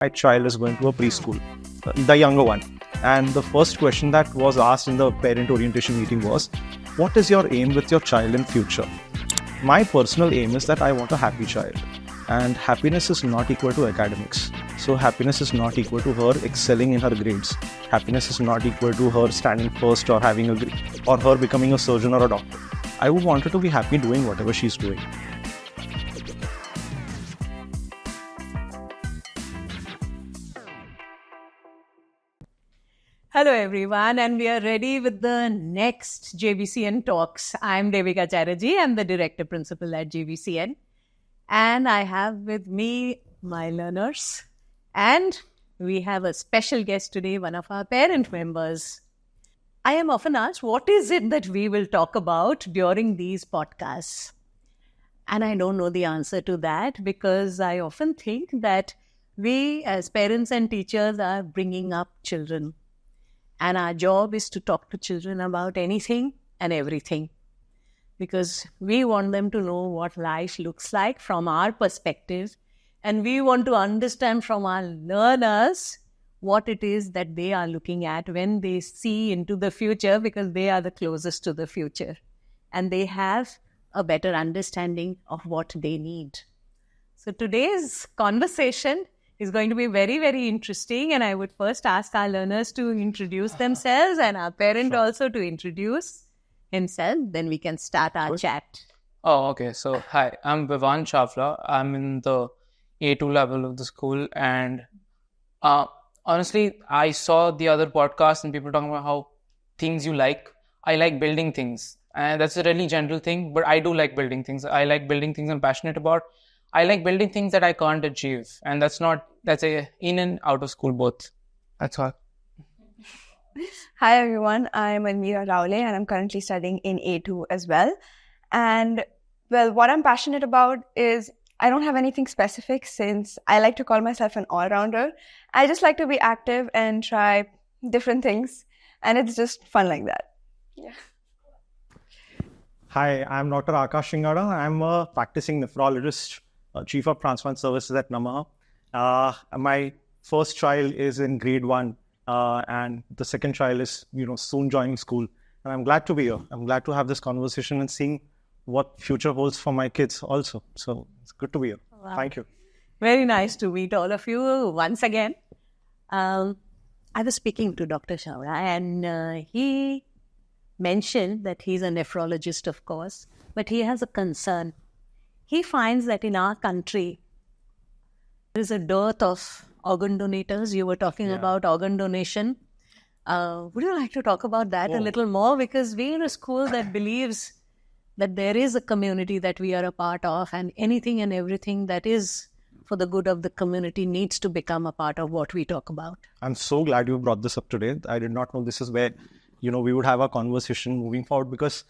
My child is going to a preschool, the younger one. And the first question that was asked in the parent orientation meeting was, what is your aim with your child in future? My personal aim is that I want a happy child. And happiness is not equal to academics. So happiness is not equal to her excelling in her grades. Happiness is not equal to her standing first or her becoming a surgeon or a doctor. I would want her to be happy doing whatever she's doing. Hello everyone, and we are ready with the next JBCN Talks. I'm Devika Chatterjee. I'm the Director Principal at JBCN. And I have with me my learners. And we have a special guest today, one of our parent members. I am often asked, what is it that we will talk about during these podcasts? And I don't know the answer to that because I often think that we as parents and teachers are bringing up children. And our job is to talk to children about anything and everything. Because we want them to know what life looks like from our perspective. And we want to understand from our learners what it is that they are looking at when they see into the future, because they are the closest to the future. And they have a better understanding of what they need. So today's conversation is going to be very, very interesting. And I would first ask our learners to introduce themselves and our parent also to introduce himself. Then we can start our chat. Oh, okay. So, hi, I'm Vivan Chawla. I'm in the A2 level of the school. And honestly, I saw the other podcast and people talking about how things you like. I like building things. And that's a really general thing, but I do like building things. I like building things I'm passionate about. I like building things that I can't achieve. And that's a in and out of school both. That's all. Hi everyone, I'm Almira Raule and I'm currently studying in A2 as well. And well, what I'm passionate about is I don't have anything specific since I like to call myself an all-rounder. I just like to be active and try different things, and it's just fun like that. Yeah. Hi, I'm Dr. Akash Shingada. I'm a practicing nephrologist, Chief of Transplant Services at Namaha. My first child is in grade 1 and the second child is soon joining school. And I'm glad to be here. I'm glad to have this conversation and seeing what future holds for my kids also. So it's good to be here. Wow. Thank you. Very nice to meet all of you once again. I was speaking to Dr. Chawla and he mentioned that he's a nephrologist, of course, but he has a concern. He finds that in our country, there is a dearth of organ donators. You were talking about organ donation. Would you like to talk about that a little more? Because we're a school that believes that there is a community that we are a part of, and anything and everything that is for the good of the community needs to become a part of what we talk about. I'm so glad you brought this up today. I did not know this is where we would have a conversation moving forward because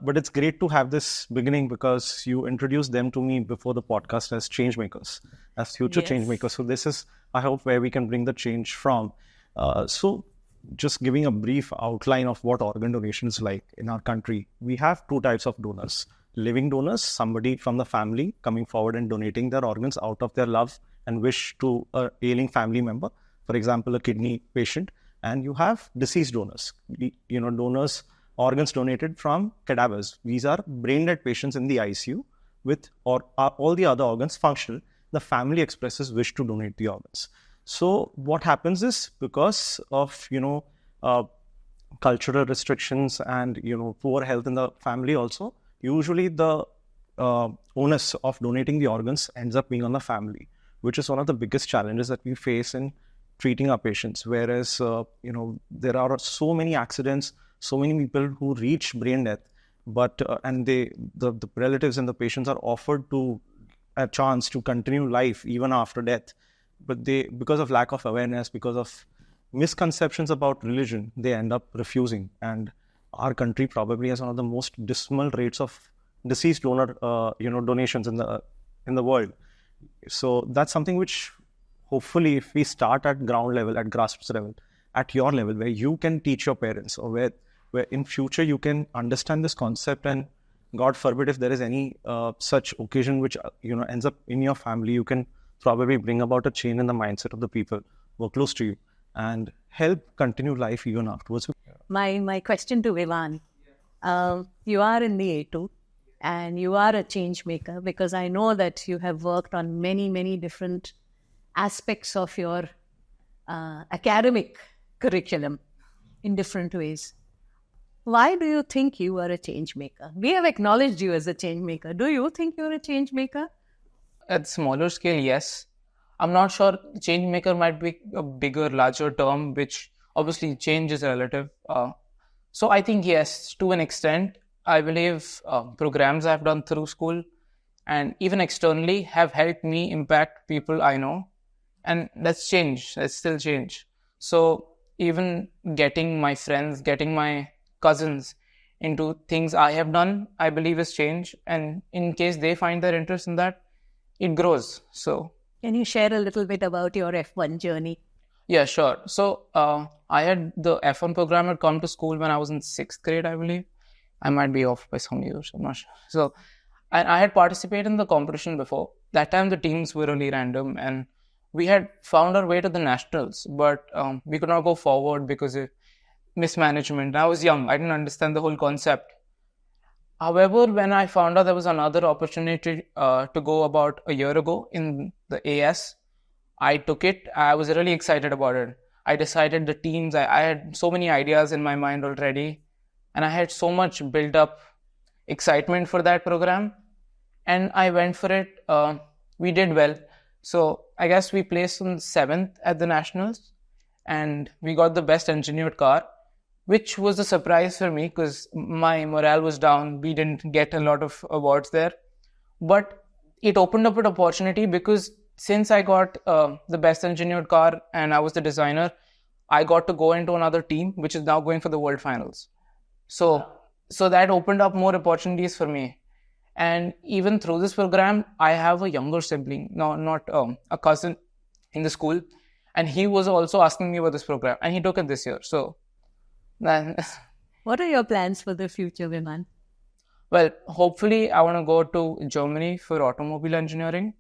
but it's great to have this beginning because you introduced them to me before the podcast as change makers, as future change makers. So this is, I hope, where we can bring the change from. So just giving a brief outline of what organ donation is like in our country. We have two types of donors. Living donors, somebody from the family coming forward and donating their organs out of their love and wish to a ailing family member, for example, a kidney patient. And you have deceased donors, donors, organs donated from cadavers. These are brain dead patients in the ICU with all the other organs functional. The family expresses wish to donate the organs. So what happens is because of, cultural restrictions and, poor health in the family also, usually the onus of donating the organs ends up being on the family, which is one of the biggest challenges that we face in treating our patients. Whereas, there are so many accidents, so many people who reach brain death, but and the relatives and the patients are offered a chance to continue life even after death. But because of lack of awareness, because of misconceptions about religion, they end up refusing. And our country probably has one of the most dismal rates of deceased donor, donations in the world. So that's something which hopefully if we start at ground level, at grassroots level, at your level, where you can teach your parents or where in future you can understand this concept and God forbid if there is any such occasion which ends up in your family, you can probably bring about a change in the mindset of the people who are close to you and help continue life even afterwards. My question to Vivan, you are in the A2 and you are a change maker, because I know that you have worked on many, many different aspects of your academic curriculum in different ways. Why do you think you are a change maker? We have acknowledged you as a change maker. Do you think you're a change maker? At smaller scale, yes. I'm not sure. Change maker might be a bigger, larger term, which obviously change is relative. So I think yes, to an extent. I believe programs I've done through school and even externally have helped me impact people I know. And that's change. That's still change. So even getting my friends, getting my cousins into things I have done, I believe is change. And in case they find their interest in that, it grows. So can you share a little bit about your F1 journey? Yeah, sure. So I had the F1 program had come to school when I was in 6th grade, I believe. I might be off by some years, I'm not sure. So, and I had participated in the competition before. That time the teams were really random and we had found our way to the nationals, but we could not go forward because of mismanagement. I was young. I didn't understand the whole concept. However, when I found out there was another opportunity to go about a year ago in the AS, I took it. I was really excited about it. I decided the teams. I had so many ideas in my mind already. And I had so much built up excitement for that program. And I went for it. We did well. So I guess we placed on 7th at the Nationals. And we got the best engineered car, which was a surprise for me because my morale was down. We didn't get a lot of awards there. But it opened up an opportunity because since I got the best engineered car and I was the designer, I got to go into another team, which is now going for the World Finals. So that opened up more opportunities for me. And even through this program, I have a younger sibling, not a cousin in the school. And he was also asking me about this program. And he took it this year. So, what are your plans for the future, Viman? Well, hopefully I want to go to Germany for automobile engineering.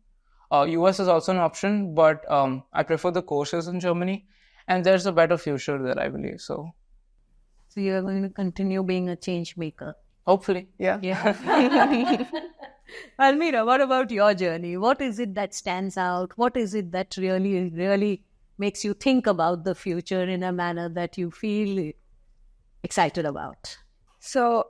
US is also an option, but I prefer the courses in Germany. And there's a better future there, I believe. So you're going to continue being a change maker? Hopefully, yeah. Almira, what about your journey? What is it that stands out? What is it that really, really makes you think about the future in a manner that you feel excited about? So,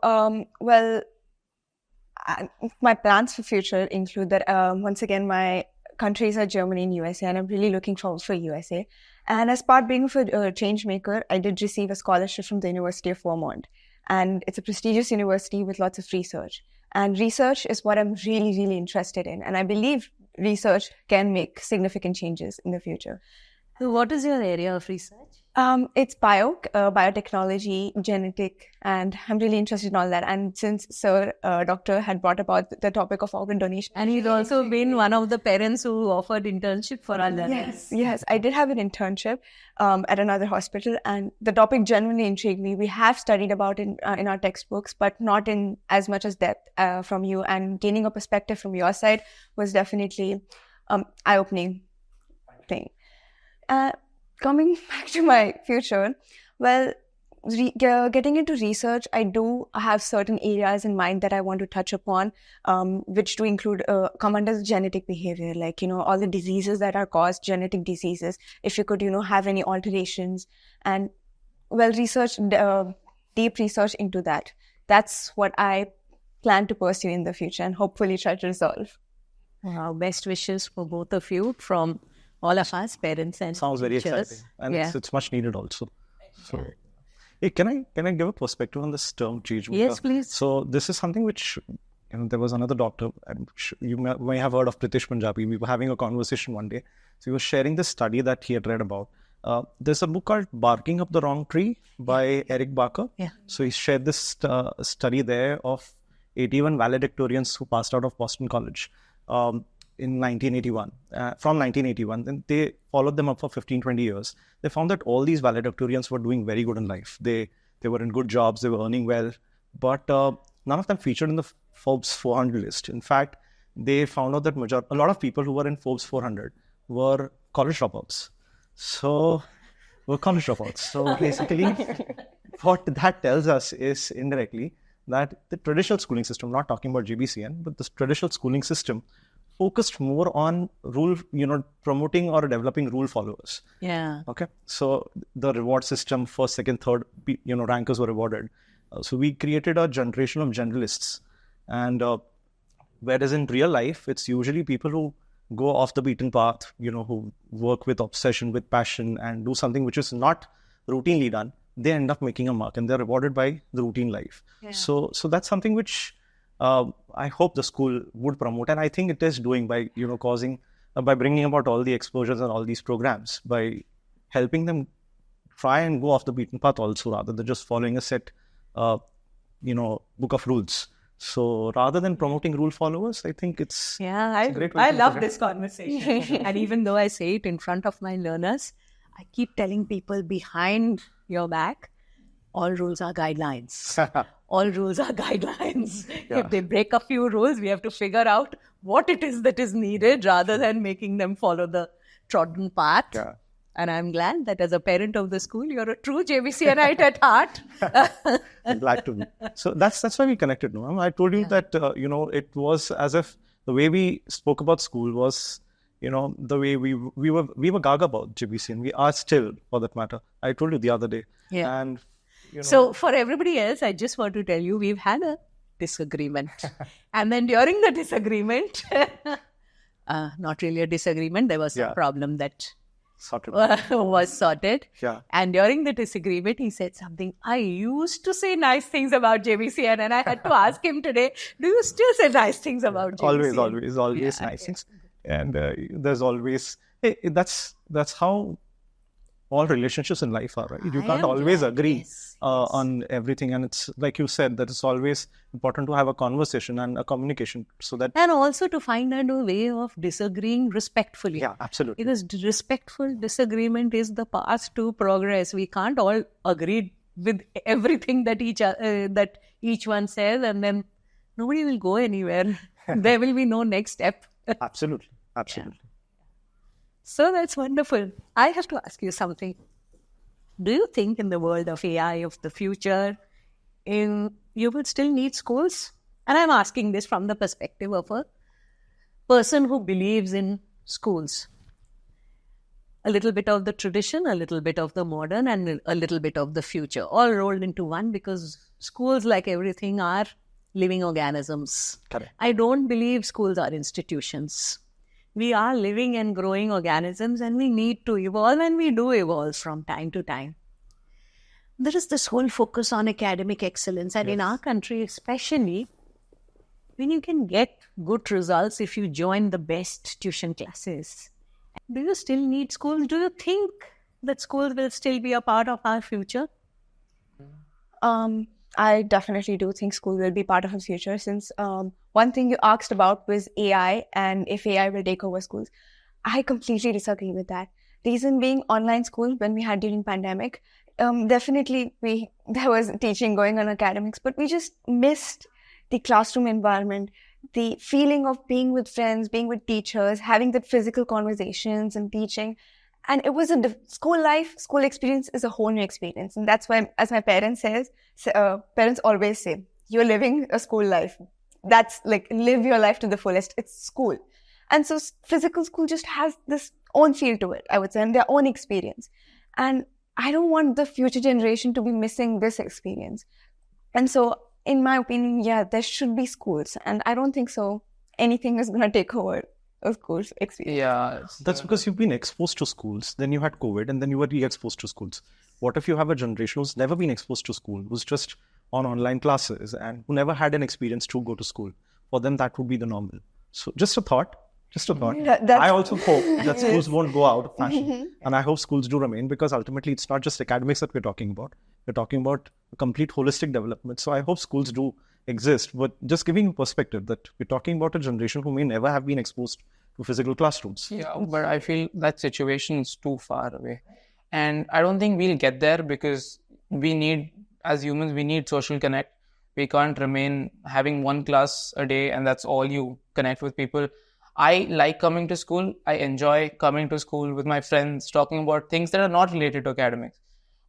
my plans for future include that, once again, my countries are Germany and USA, and I'm really looking forward for USA. And as part being a change maker, I did receive a scholarship from the University of Vermont. And it's a prestigious university with lots of research. And research is what I'm really, really interested in. And I believe research can make significant changes in the future. So what is your area of research? It's biotechnology, genetic, and I'm really interested in all that. And since Doctor had brought about the topic of organ donation. And he's also been one of the parents who offered internship for our learners. Yes, I did have an internship at another hospital, and the topic genuinely intrigued me. We have studied about it in our textbooks, but not in as much as depth from you. And gaining a perspective from your side was definitely eye-opening thing. Coming back to my future, getting into research, I do have certain areas in mind that I want to touch upon, which do include, come under genetic behavior, like, all the diseases that are caused, genetic diseases, if you could, have any alterations, and, research, deep research into that. That's what I plan to pursue in the future and hopefully try to resolve. Wow, best wishes for both of you from all of us, parents and sounds very teachers. Exciting, and it's much needed also. So, hey, can I give a perspective on this term, change maker? Yes, please. So this is something which, there was another doctor. You may have heard of Pritish Punjabi. We were having a conversation one day. So he was sharing this study that he had read about. There's a book called "Barking Up the Wrong Tree" by Eric Barker. Yeah. So he shared this study there of 81 valedictorians who passed out of Boston College. In 1981, from 1981, then they followed them up for 15-20 years. They found that all these valedictorians were doing very good in life. They were in good jobs, they were earning well, but none of them featured in the Forbes 400 list. In fact, they found out that a lot of people who were in Forbes 400 were college dropouts. So basically, what that tells us is indirectly that the traditional schooling system, not talking about JBCN, but the traditional schooling system focused more on promoting or developing rule followers. Yeah. Okay. So the reward system, first, second, third, rankers were rewarded. So we created a generation of generalists. And whereas in real life, it's usually people who go off the beaten path, who work with obsession, with passion, and do something which is not routinely done. They end up making a mark and they're rewarded by the routine life. Yeah. So that's something which I hope the school would promote. And I think it is doing by, by bringing about all the exposures and all these programs, by helping them try and go off the beaten path also, rather than just following a set, book of rules. So rather than promoting rule followers, I think it's a great way. I love this conversation. And even though I say it in front of my learners, I keep telling people behind your back, all rules are guidelines. All rules are guidelines. Yeah. If they break a few rules, we have to figure out what it is that is needed rather than making them follow the trodden path. Yeah. And I'm glad that as a parent of the school, you're a true JBCNite at heart. I'm glad to be. So that's why we connected. No, I told you that it was as if the way we spoke about school was, the way we were gaga about JBCN. We are still, for that matter. I told you the other day. Yeah. And so for everybody else, I just want to tell you, we've had a disagreement. And then during the disagreement, not really a disagreement, there was a problem that was sorted. Yeah. And during the disagreement, he said something. I used to say nice things about JBCN, and I had to ask him today, do you still say nice things about JBCN? Always nice things. And there's always, that's how all relationships in life are, right? You can't always agree on everything. And it's like you said, that it's always important to have a conversation and a communication so that... And also to find a way of disagreeing respectfully. Yeah, absolutely. Because respectful disagreement is the path to progress. We can't all agree with everything that each one says, and then nobody will go anywhere. There will be no next step. Absolutely. Yeah. So that's wonderful. I have to ask you something. Do you think in the world of AI of the future, you will still need schools? And I'm asking this from the perspective of a person who believes in schools. A little bit of the tradition, a little bit of the modern, and a little bit of the future, all rolled into one, because schools, like everything, are living organisms. Correct. I don't believe schools are institutions. We are living and growing organisms, and we need to evolve, and we do evolve from time to time. There is this whole focus on academic excellence, and in our country especially, when you can get good results if you join the best tuition classes. Do you still need schools? Do you think that schools will still be a part of our future? I definitely do think school will be part of the future, since one thing you asked about was AI and if AI will take over schools. I completely disagree with that. Reason being, online school, when we had during pandemic, definitely there was teaching going on academics, but we just missed the classroom environment, the feeling of being with friends, being with teachers, having that physical conversations and teaching. And it was school experience is a whole new experience. And that's why, as my parents always say, you're living a school life. That's like, live your life to the fullest. It's school. And so physical school just has this own feel to it, I would say, and their own experience. And I don't want the future generation to be missing this experience. And so, in my opinion, there should be schools. And I don't think so anything is going to take over of course, experience. Yeah. That's because you've been exposed to schools, then you had COVID, and then you were re-exposed to schools. What if you have a generation who's never been exposed to school, who's just on online classes and who never had an experience to go to school? For them, that would be the normal. So just a thought. I also hope that schools won't go out of fashion. And I hope schools do remain, because ultimately it's not just academics that we're talking about. We're talking about a complete holistic development. So I hope schools do exist, but just giving you perspective that we're talking about a generation who may never have been exposed to physical classrooms. Yeah, but I feel that situation is too far away. And I don't think we'll get there, because as humans, we need social connect. We can't remain having one class a day and that's all you connect with people. I like coming to school. I enjoy coming to school with my friends, talking about things that are not related to academics.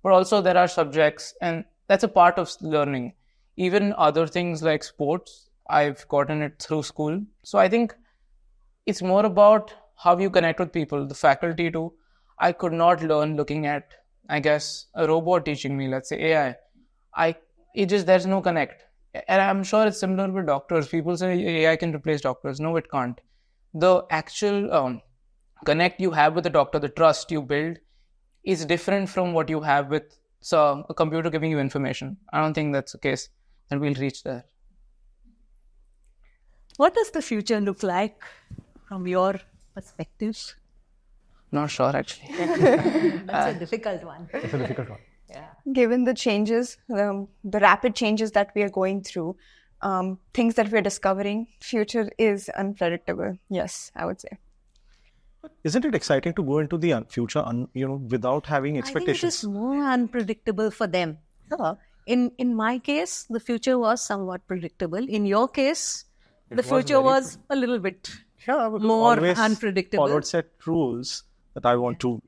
But also there are subjects, and that's a part of learning. Even other things like sports, I've gotten it through school. So I think it's more about how you connect with people, the faculty too. I could not learn looking at, I guess, a robot teaching me, let's say AI. There's no connect. And I'm sure it's similar with doctors. People say AI can replace doctors. No, it can't. The actual connect you have with the doctor, the trust you build, is different from what you have with a computer giving you information. I don't think that's the case, and we'll reach there. What does the future look like from your perspective? Not sure, actually. That's a difficult one. It's a difficult one. Yeah. Given the changes, the rapid changes that we are going through, things that we're discovering, future is unpredictable. Yes, I would say. Isn't it exciting to go into the future, without having I think it expectations? is more unpredictable for them. In my case, the future was somewhat predictable. In your case, the future was a little bit more unpredictable. Followed set rules that I want to.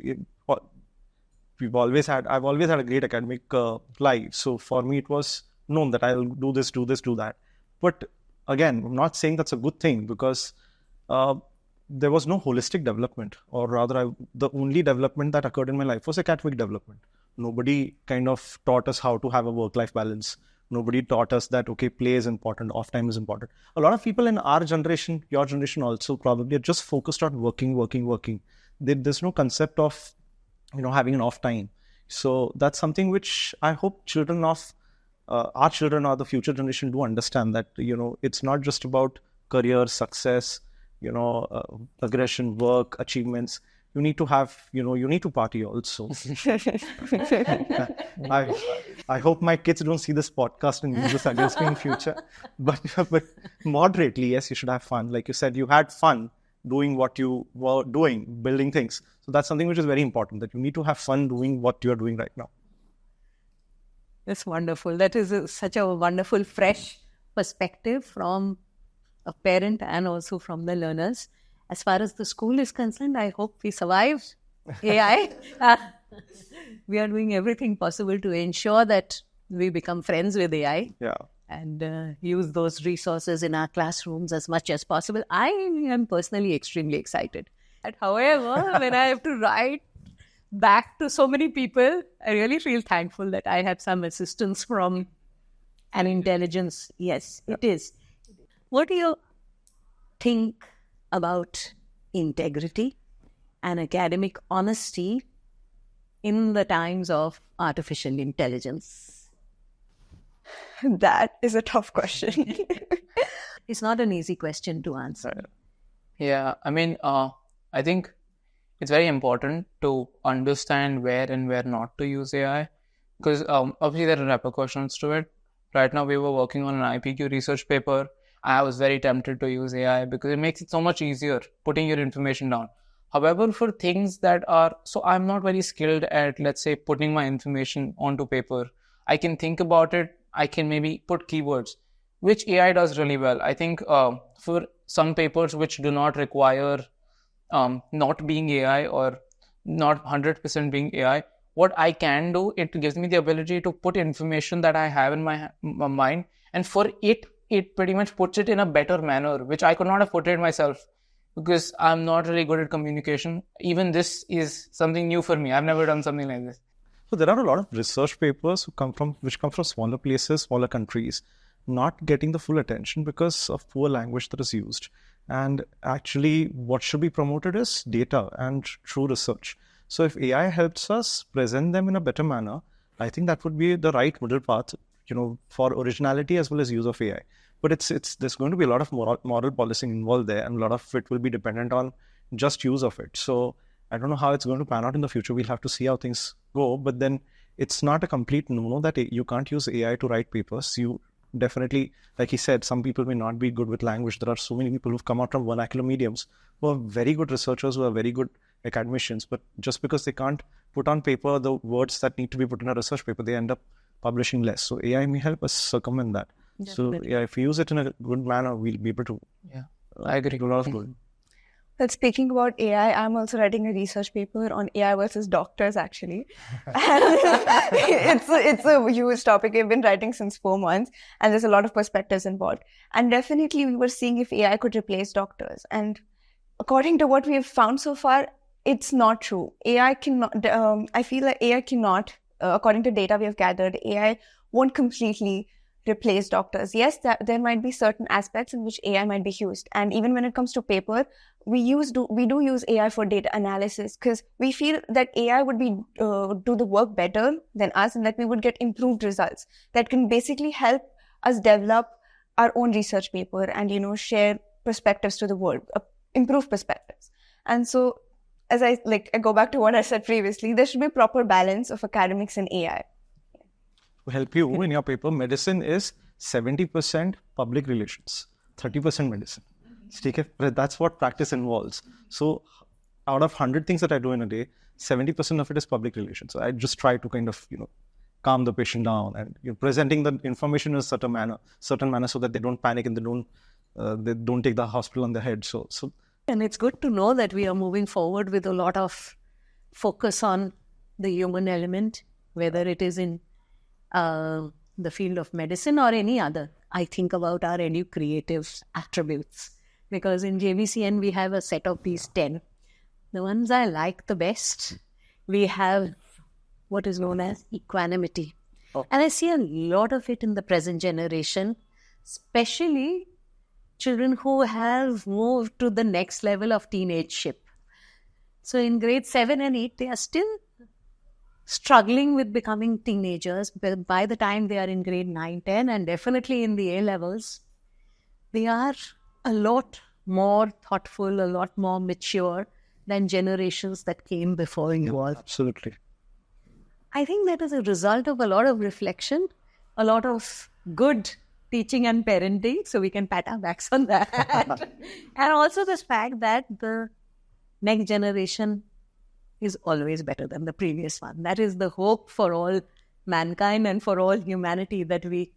I've always had a great academic life. So for me, it was known that I'll do this, do that. But again, I'm not saying that's a good thing, because there was no holistic development, or rather, the only development that occurred in my life was academic development. Nobody kind of taught us how to have a work-life balance. Nobody taught us that, okay, play is important, off time is important. A lot of people in our generation, your generation also, probably are just focused on working. There's no concept of, having an off time. So that's something which I hope children of our children or the future generation do understand, that, it's not just about career, success, aggression, work, achievements. You need to have, you need to party also. I hope my kids don't see this podcast and use this against me in future. But moderately, yes, you should have fun. Like you said, you had fun doing what you were doing, building things. So that's something which is very important, that you need to have fun doing what you're doing right now. That's wonderful. That is such a wonderful, fresh perspective from a parent and also from the learners. As far as the school is concerned, I hope we survive AI. We are doing everything possible to ensure that we become friends with AI. Yeah. And use those resources in our classrooms as much as possible. I am personally extremely excited. However, when I have to write back to so many people, I really feel thankful that I had some assistance from an intelligence. Yes, it is. What do you think about integrity and academic honesty in the times of artificial intelligence? That is a tough question. It's not an easy question to answer. Yeah, I think it's very important to understand where and where not to use AI, because obviously there are repercussions to it. Right now we were working on an IPQ research paper. I was very tempted to use AI because it makes it so much easier putting your information down. However, for things that are, so I'm not very skilled at, let's say, putting my information onto paper. I can think about it. I can maybe put keywords, which AI does really well. I think for some papers which do not require not being AI or not 100% being AI, what I can do, it gives me the ability to put information that I have in my mind, and for it pretty much puts it in a better manner, which I could not have portrayed myself because I'm not really good at communication. Even this is something new for me. I've never done something like this. So there are a lot of research papers which come from smaller places, smaller countries, not getting the full attention because of poor language that is used. And actually, what should be promoted is data and true research. So if AI helps us present them in a better manner, I think that would be the right middle path, for originality as well as use of AI. But there's going to be a lot of moral policing involved there, and a lot of it will be dependent on just use of it. So I don't know how it's going to pan out in the future. We'll have to see how things go. But then it's not a complete no that you can't use AI to write papers. You definitely, like he said, some people may not be good with language. There are so many people who've come out from vernacular mediums who are very good researchers, who are very good academicians. But just because they can't put on paper the words that need to be put in a research paper, they end up publishing less. So AI may help us circumvent that. Definitely. So yeah, if we use it in a good manner, we'll be able to I agree. do a lot of good. Well, speaking about AI, I'm also writing a research paper on AI versus doctors, actually. And it's a huge topic. We've been writing since 4 months, and there's a lot of perspectives involved. And definitely, we were seeing if AI could replace doctors. And according to what we have found so far, it's not true. AI cannot. I feel like AI cannot. According to data we have gathered, AI won't completely replace doctors. Yes, there might be certain aspects in which AI might be used, and even when it comes to paper, we do use AI for data analysis because we feel that AI would be do the work better than us, and that we would get improved results that can basically help us develop our own research paper and share perspectives to the world, improve perspectives. And so, as I go back to what I said previously, there should be proper balance of academics and AI. To help you in your paper, medicine is 70% public relations, 30% medicine. That's what practice involves. So out of 100 things that I do in a day, 70% of it is public relations. So I just try to kind of, calm the patient down and presenting the information in a certain manner so that they don't panic and they don't take the hospital on their head. So and it's good to know that we are moving forward with a lot of focus on the human element, whether it is in the field of medicine or any other. I think about our EduCreative attributes because in JBCN we have a set of these 10. The ones I like the best, we have what is known as equanimity. And I see a lot of it in the present generation, especially children who have moved to the next level of teenageship. So in grade 7 and 8, they are still struggling with becoming teenagers. But by the time they are in grade 9, 10, and definitely in the A-levels, they are a lot more thoughtful, a lot more mature than generations that came before you all. Absolutely. I think that is a result of a lot of reflection, a lot of good teaching and parenting, so we can pat our backs on that. And also this fact that the next generation is always better than the previous one. That is the hope for all mankind and for all humanity, that we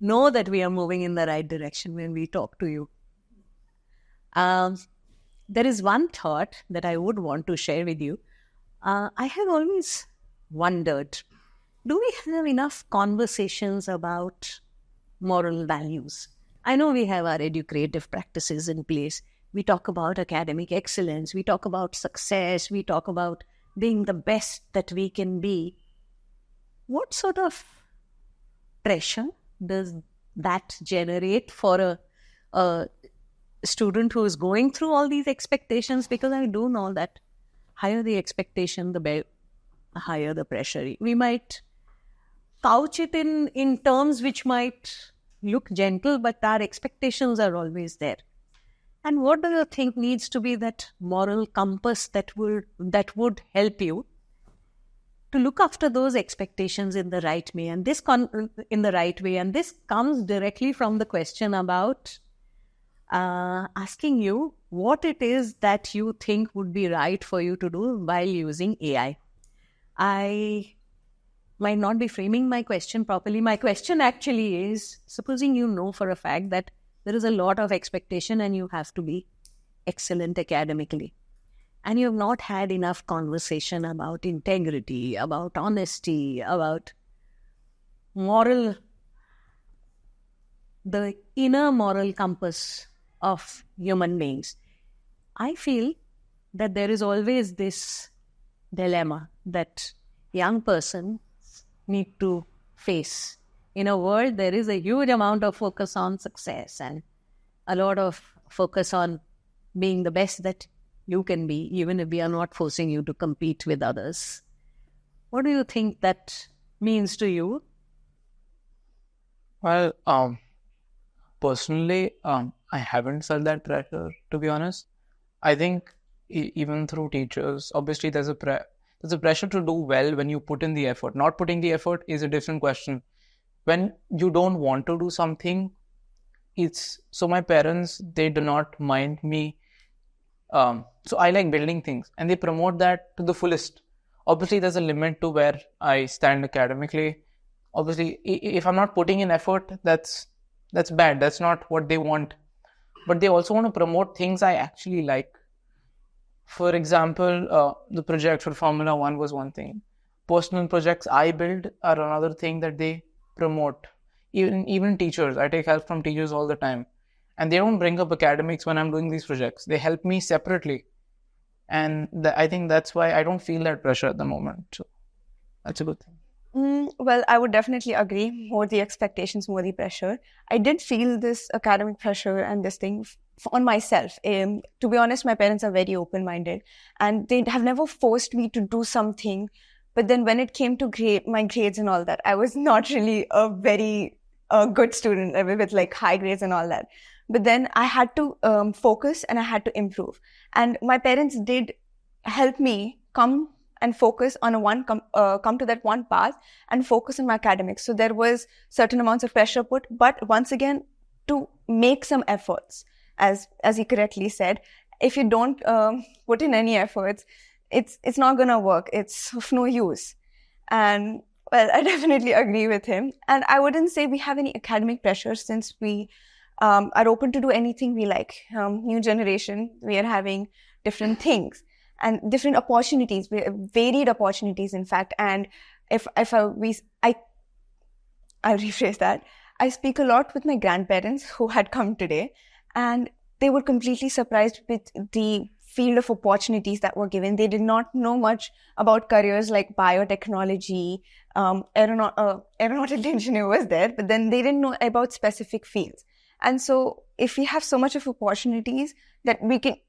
know that we are moving in the right direction when we talk to you. There is one thought that I would want to share with you. I have always wondered, do we have enough conversations about moral values? I know we have our EduCreative practices in place. We talk about academic excellence. We talk about success. We talk about being the best that we can be. What sort of pressure does that generate for a student who is going through all these expectations? Because I do know that higher the expectation, the higher the pressure. We might couch it in terms which might look gentle, but our expectations are always there. And what do you think needs to be that moral compass that would help you to look after those expectations in the right way? And this comes directly from the question about asking you what it is that you think would be right for you to do while using AI. I might not be framing my question properly. My question actually is, supposing you know for a fact that there is a lot of expectation and you have to be excellent academically, and you have not had enough conversation about integrity, about honesty, about moral, the inner moral compass of human beings. I feel that there is always this dilemma that young person need to face. In a world, there is a huge amount of focus on success and a lot of focus on being the best that you can be, even if we are not forcing you to compete with others. What do you think that means to you? Well, personally, I haven't felt that pressure, to be honest. I think even through teachers, obviously there's a pressure to do well when you put in the effort. Not putting the effort is a different question. When you don't want to do something, so my parents, they do not mind me. So I like building things and they promote that to the fullest. Obviously, there's a limit to where I stand academically. Obviously, if I'm not putting in effort, that's bad. That's not what they want. But they also want to promote things I actually like. For example, the project for Formula One was one thing. Personal projects I build are another thing that they promote. Even teachers, I take help from teachers all the time, and they don't bring up academics when I'm doing these projects. They help me separately, and I think that's why I don't feel that pressure at the moment. So that's a good thing. Well, I would definitely agree. More the expectations, more the pressure. I did feel this academic pressure and this thing on myself. To be honest, my parents are very open-minded and they have never forced me to do something. But then when it came to my grades and all that, I was not really a very good student with like high grades and all that. But then I had to focus and I had to improve. And my parents did help me come and focus on come to that one path and focus on my academics. So there was certain amounts of pressure put, but once again, to make some efforts, as he correctly said, if you don't put in any efforts, it's not gonna work. It's of no use. And well, I definitely agree with him. And I wouldn't say we have any academic pressure since we are open to do anything we like. New generation, we are having different things and different opportunities, varied opportunities, in fact. And I'll rephrase that. I speak a lot with my grandparents who had come today, and they were completely surprised with the field of opportunities that were given. They did not know much about careers like biotechnology, aeronautical engineer was there, but then they didn't know about specific fields. And so if we have so much of opportunities that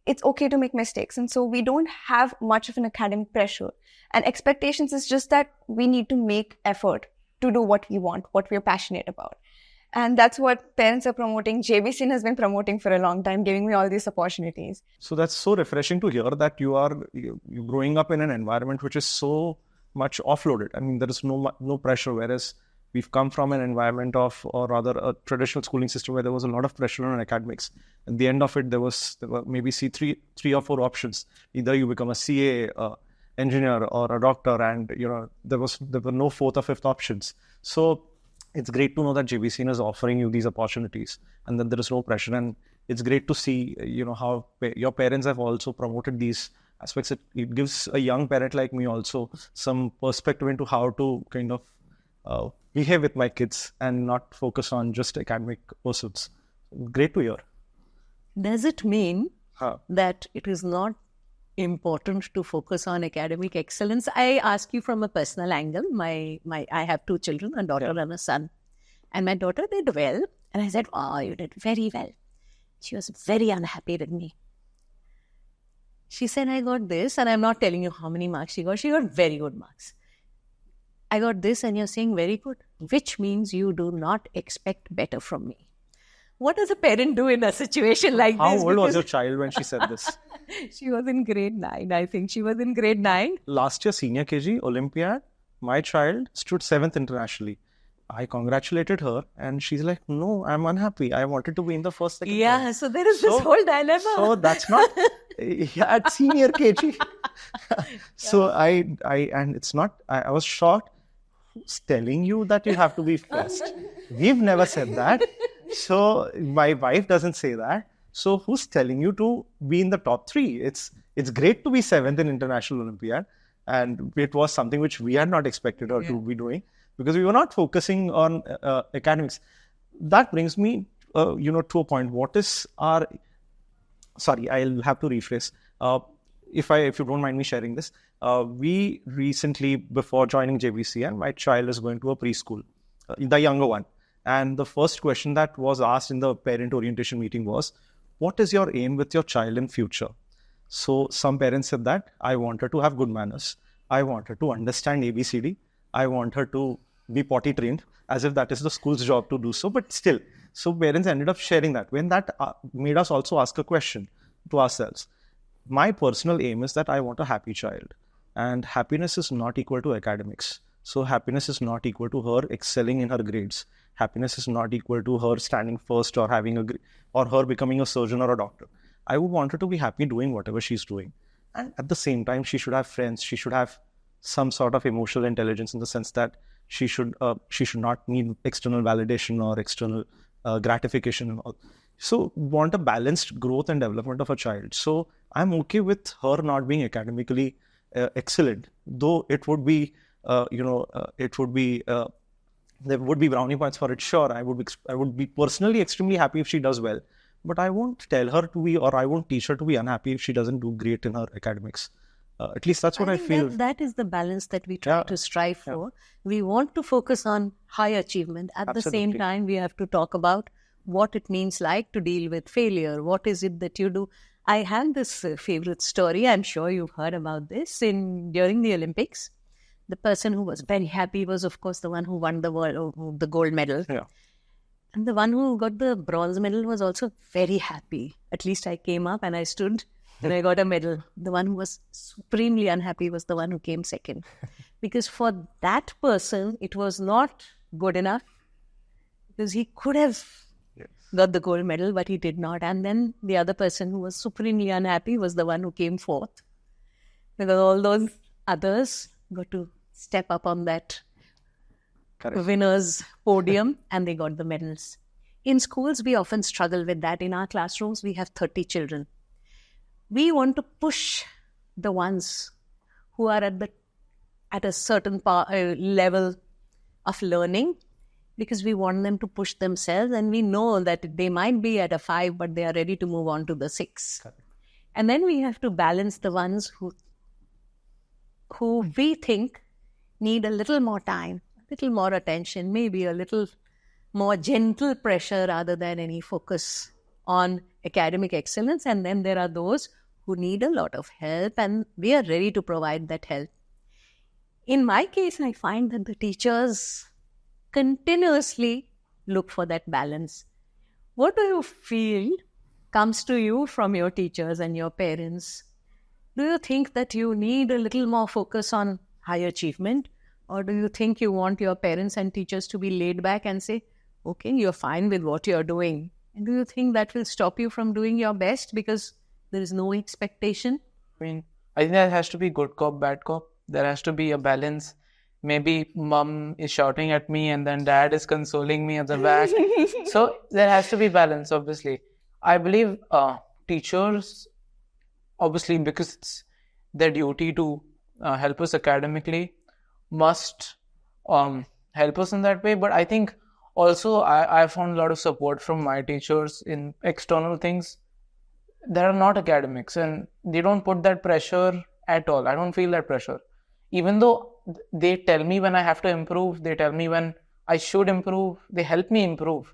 it's okay to make mistakes. And so we don't have much of an academic pressure. And expectations is just that we need to make effort to do what we want, what we're passionate about. And that's what parents are promoting. JBCN has been promoting for a long time, giving me all these opportunities. So that's so refreshing to hear that you're growing up in an environment which is so much offloaded. I mean, there is no pressure, whereas we've come from an environment of, or rather a traditional schooling system where there was a lot of pressure on academics. At the end of it, there were maybe three or four options. Either you become a CA, engineer, or a doctor, and there were no fourth or fifth options. So it's great to know that JBCN is offering you these opportunities and that there is no pressure. And it's great to see, how your parents have also promoted these aspects. It gives a young parent like me also some perspective into how to kind of behave with my kids and not focus on just academic pursuits. Great to hear. Does it mean that it is not important to focus on academic excellence? I ask you from a personal angle. I have two children, a daughter and a son. And my daughter did well. And I said, "Oh, you did very well." She was very unhappy with me. She said, "I got this," and I'm not telling you how many marks she got. She got very good marks. "I got this," and you're saying very good, which means you do not expect better from me. What does a parent do in a situation like this? How old was your child when she said this? She was in grade 9, I think. She was in grade 9. Last year, senior KG Olympiad, my child stood 7th internationally. I congratulated her and she's like, "No, I'm unhappy. I wanted to be in the first, second. Yeah, time." so there is this whole dilemma. So that's not at senior KG. So and it's not, I was shocked. Who's telling you that you have to be first? We've never said that. So my wife doesn't say that. So who's telling you to be in the top 3? It's great to be 7th in International Olympiad. And it was something which we had not expected her to be doing because we were not focusing on academics. That brings me, to a point. What is our... Sorry, I'll have to rephrase. If you don't mind me sharing this, we recently, before joining JBCN, my child is going to a preschool, the younger one. And the first question that was asked in the parent orientation meeting was, "What is your aim with your child in future?" So some parents said that, "I want her to have good manners. I want her to understand ABCD. I want her to be potty trained," as if that is the school's job to do so. But still, so parents ended up sharing that. When that made us also ask a question to ourselves. My personal aim is that I want a happy child. And happiness is not equal to academics. So happiness is not equal to her excelling in her grades. Happiness is not equal to her standing first or or her becoming a surgeon or a doctor. I would want her to be happy doing whatever she's doing. And at the same time, she should have friends. She should have some sort of emotional intelligence in the sense that she should not need external validation or external gratification and all. So want a balanced growth and development of a child. So I'm okay with her not being academically excellent, though it would be, there would be brownie points for it. Sure, I would be personally extremely happy if she does well, but I won't tell her to be, or I won't teach her to be unhappy if she doesn't do great in her academics. At least that's what I think feel. that is the balance that we try to strive for. We want to focus on high achievement. At the same time, we have to talk about what it means like to deal with failure. What is it that you do? I have this favorite story. I'm sure you've heard about this. During the Olympics, the person who was very happy was, of course, the one who won the gold medal. Yeah. And the one who got the bronze medal was also very happy. At least I came up and I stood and I got a medal. The one who was supremely unhappy was the one who came second. Because for that person, it was not good enough. Because he could have got the gold medal, but he did not. And then the other person who was supremely unhappy was the one who came fourth. Because all those others got to step up on that winner's podium and they got the medals. In schools, we often struggle with that. In our classrooms, we have 30 children. We want to push the ones who are at a certain level of learning, because we want them to push themselves, and we know that they might be at a 5, but they are ready to move on to the 6. Correct. And then we have to balance the ones who we think need a little more time, a little more attention, maybe a little more gentle pressure rather than any focus on academic excellence. And then there are those who need a lot of help, and we are ready to provide that help. In my case, I find that the teachers continuously look for that balance. What do you feel comes to you from your teachers and your parents? Do you think that you need a little more focus on high achievement? Or do you think you want your parents and teachers to be laid back and say, okay, you're fine with what you're doing? And do you think that will stop you from doing your best because there is no expectation? I mean, I think there has to be good cop, bad cop. There has to be a balance. Maybe mom is shouting at me and then dad is consoling me at the back. So there has to be balance, obviously. I believe teachers, obviously, because it's their duty to help us academically, must help us in that way. But I think also I found a lot of support from my teachers in external things that are not academics, and they don't put that pressure at all. I don't feel that pressure. Even though they tell me when I have to improve, they tell me when I should improve, they help me improve.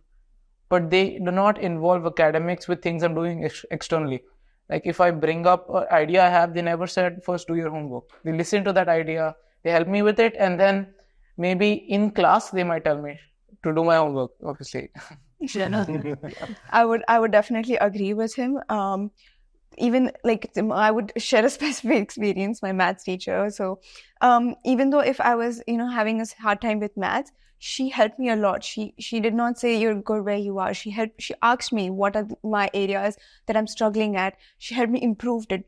But they do not involve academics with things I'm doing externally. Like if I bring up an idea I have, they never said, first do your homework. They listen to that idea, they help me with it, and then maybe in class they might tell me to do my homework, obviously. I would definitely agree with him. Even like I would share a specific experience, my maths teacher. So even though if I was, having a hard time with maths, she helped me a lot. She did not say you're good where you are. She asked me what are my areas that I'm struggling at. She helped me improve it.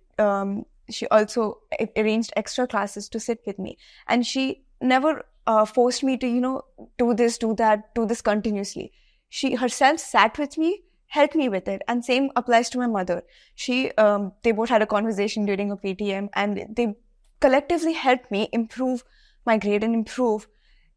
She also arranged extra classes to sit with me, and she never forced me to do this, do that, do this continuously. She herself sat with me, helped me with it, and same applies to my mother. They both had a conversation during a PTM, and they collectively helped me improve my grade and improve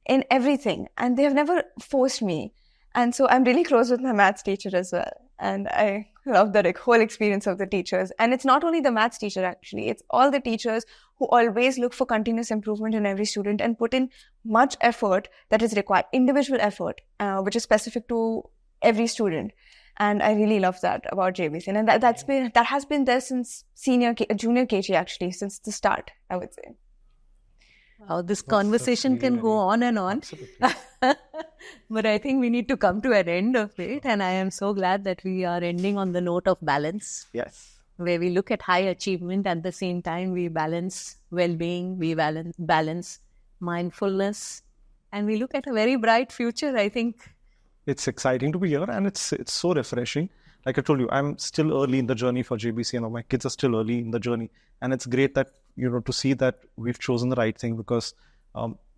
in everything, and they have never forced me. And so I'm really close with my maths teacher as well, and I love the whole experience of the teachers. And it's not only the maths teacher, actually, it's all the teachers who always look for continuous improvement in every student and put in much effort that is required, individual effort, which is specific to every student. And I really love that about JBCN, and that has been there since junior KG, actually, since the start, I would say. Wow, this conversation can go on and on. But I think we need to come to an end of it. And I am so glad that we are ending on the note of balance. Yes. Where we look at high achievement, at the same time we balance well-being, we balance mindfulness, and we look at a very bright future, I think. It's exciting to be here, and it's so refreshing. Like I told you, I'm still early in the journey for JBCN, or my kids are still early in the journey. And it's great that, to see that we've chosen the right thing, because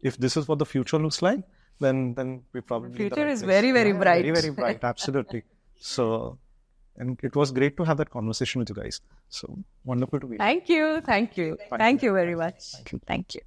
if this is what the future looks like, then we probably... The future is very, very bright. Very, very bright, absolutely. So And it was great to have that conversation with you guys. So wonderful to be here. Thank you. Thank you. Thank you very much. Thank you. Thank you.